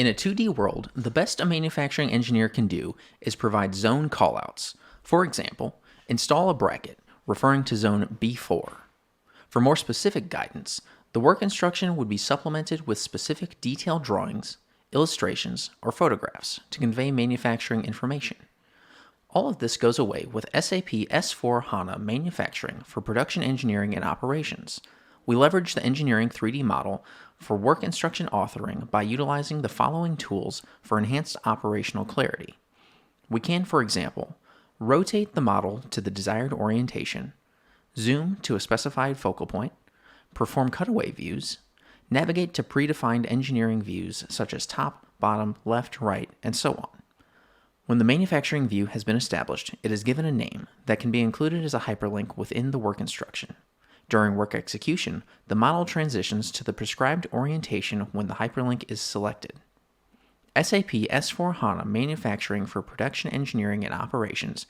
In a 2D world, the best a manufacturing engineer can do is provide zone callouts. For example, install a bracket referring to zone B4. For more specific guidance, the work instruction would be supplemented with specific detailed drawings, illustrations, or photographs to convey manufacturing information. All of this goes away with SAP S/4HANA Manufacturing for Production Engineering and Operations. We leverage the engineering 3D model for work instruction authoring by utilizing the following tools for enhanced operational clarity. We can, for example, rotate the model to the desired orientation, zoom to a specified focal point, perform cutaway views, navigate to predefined engineering views such as top, bottom, left, right, and so on. When the manufacturing view has been established, it is given a name that can be included as a hyperlink within the work instruction. During work execution, the model transitions to the prescribed orientation when the hyperlink is selected. SAP S/4HANA Manufacturing for Production Engineering and Operations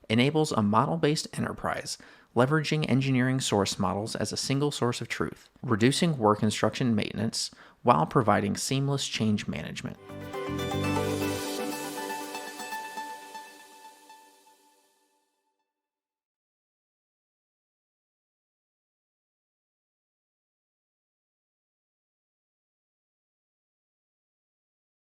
enables a model-based enterprise, leveraging engineering source models as a single source of truth, reducing work instruction maintenance while providing seamless change management.